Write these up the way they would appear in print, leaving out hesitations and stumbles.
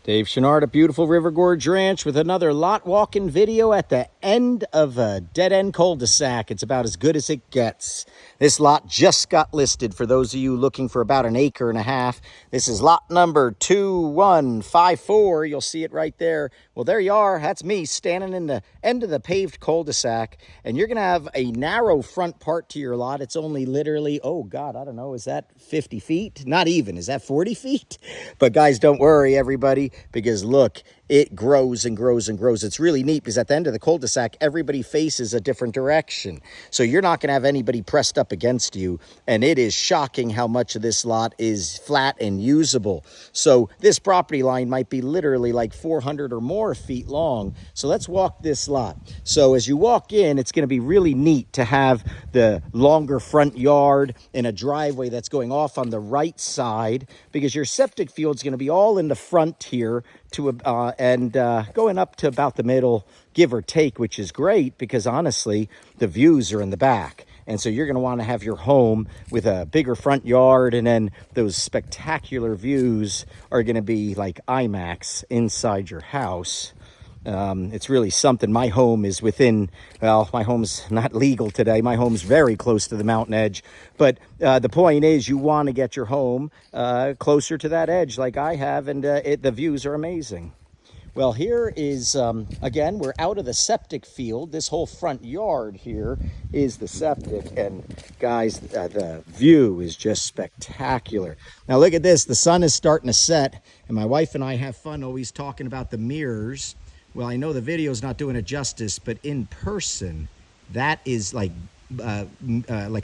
Dave Chenard at beautiful River Gorge Ranch with another lot walking video at the end of a dead-end cul-de-sac. It's about as good as it gets. This lot just got listed for those of you looking for about an acre and a half. This is lot number 2154. You'll see it right there. Well, there you are. That's me standing in the end of the paved cul-de-sac. And you're going to have a narrow front part to your lot. It's only literally, oh God, I don't know, is that 50 feet? Not even. Is that 40 feet? But guys, don't worry, everybody, because look, it grows and grows and grows. It's really neat because at the end of the cul-de-sac, everybody faces a different direction. So you're not going to have anybody pressed up against you. And it is shocking how much of this lot is flat and usable. So this property line might be literally like 400 or more feet long. So let's walk this lot. So as you walk in, it's going to be really neat to have the longer front yard and a driveway that's going off on the right side, because your septic field is going to be all in the front here to going up to about the middle, give or take, which is great because honestly, the views are in the back. And so you're going to want to have your home with a bigger front yard, and then those spectacular views are going to be like IMAX inside your house. It's really something. My home is within, well, my home's not legal today. My home's very close to the mountain edge. But the point is, you want to get your home closer to that edge like I have, and the views are amazing. Well, here is, again, we're out of the septic field. This whole front yard here is the septic. And guys, the view is just spectacular. Now look at this. The sun is starting to set, and my wife and I have fun always talking about the mirrors. Well, I know the video's not doing it justice, but in person, that is like a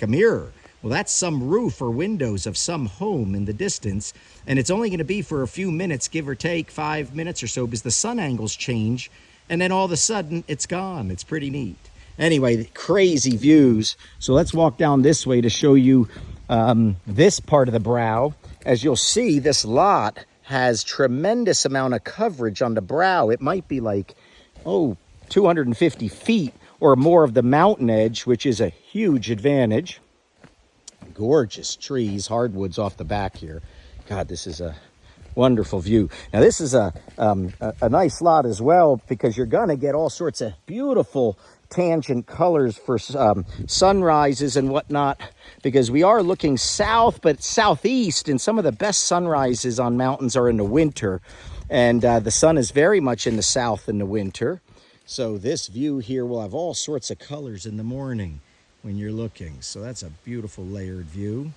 mirror. Well, that's some roof or windows of some home in the distance, and it's only going to be for a few minutes, give or take 5 minutes or so, because the sun angles change, and then all of a sudden, it's gone. It's pretty neat. Anyway, crazy views. So let's walk down this way to show you this part of the brow. As you'll see, this lot has tremendous amount of coverage on the brow. It might be like, 250 feet or more of the mountain edge, which is a huge advantage. Gorgeous trees, hardwoods off the back here. God, this is a wonderful view. Now, this is a nice lot as well, because you're going to get all sorts of beautiful tangent colors for sunrises and whatnot, because we are looking south, but southeast, and some of the best sunrises on mountains are in the winter, and the sun is very much in the south in the winter. So this view here will have all sorts of colors in the morning when you're looking. So that's a beautiful layered view.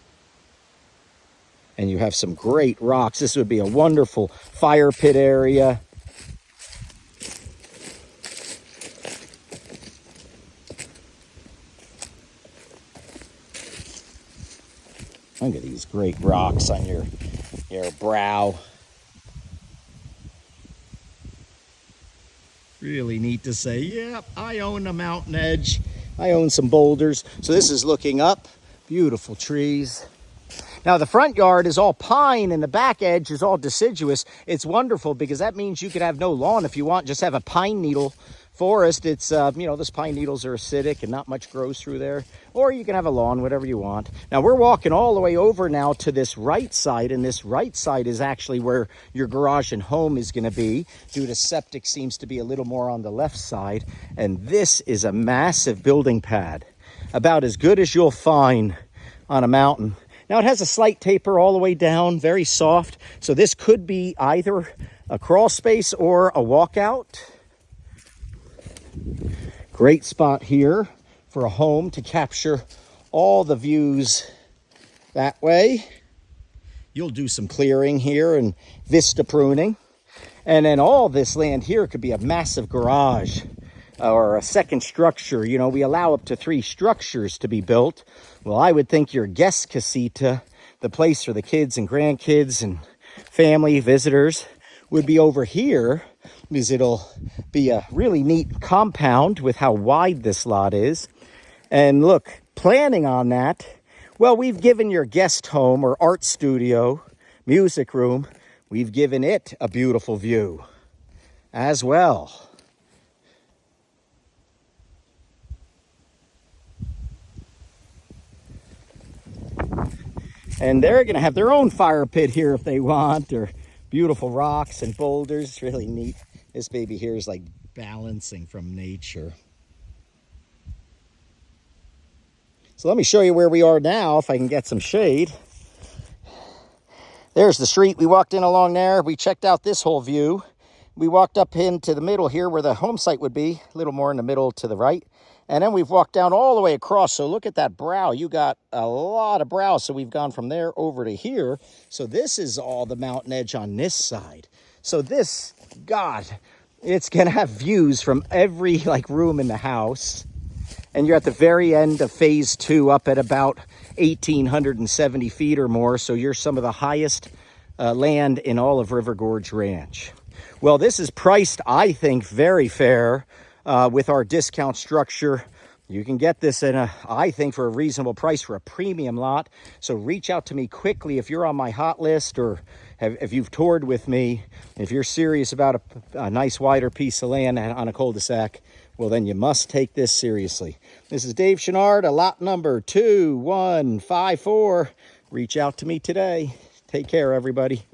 And you have some great rocks. This would be a wonderful fire pit area. Look at these great rocks on your brow. Really neat to say, yep, I own a mountain edge. I own some boulders. So this is looking up. Beautiful trees. Now the front yard is all pine and the back edge is all deciduous. It's wonderful because that means you could have no lawn if you want. Just have a pine needle forest. It's, those pine needles are acidic and not much grows through there. Or you can have a lawn, whatever you want. Now we're walking all the way over now to this right side, and this right side is actually where your garage and home is going to be, due to septic seems to be a little more on the left side. And this is a massive building pad, about as good as you'll find on a mountain. Now it has a slight taper all the way down, very soft. So this could be either a crawl space or a walkout. Great spot here for a home to capture all the views that way. You'll do some clearing here and vista pruning. And then all this land here could be a massive garage or a second structure. You know, we allow up to 3 structures to be built. Well, I would think your guest casita, the place for the kids and grandkids and family visitors, would be over here, because it'll be a really neat compound with how wide this lot is. And look, planning on that, well, we've given your guest home or art studio, music room, we've given it a beautiful view as well. And they're going to have their own fire pit here if they want, or Beautiful rocks and boulders. It's really neat. This baby here is like balancing from nature. So let me show you where we are now, if I can get some shade. There's the street. We walked in along there. We checked out this whole view. We walked up into the middle here where the home site would be, a little more in the middle to the right. And then we've walked down all the way across. So look at that brow. You got a lot of brow. So we've gone from there over to here. So this is all the mountain edge on this side. So this, God, it's going to have views from every like room in the house. And you're at the very end of phase 2 up at about 1,870 feet or more. So you're some of the highest land in all of River Gorge Ranch. Well, this is priced, I think, very fair with our discount structure. You can get this in I think, for a reasonable price for a premium lot. So reach out to me quickly if you're on my hot list or if you've toured with me. If you're serious about a nice wider piece of land on a cul-de-sac, well, then you must take this seriously. This is Dave Chenard, a lot number 2154. Reach out to me today. Take care, everybody.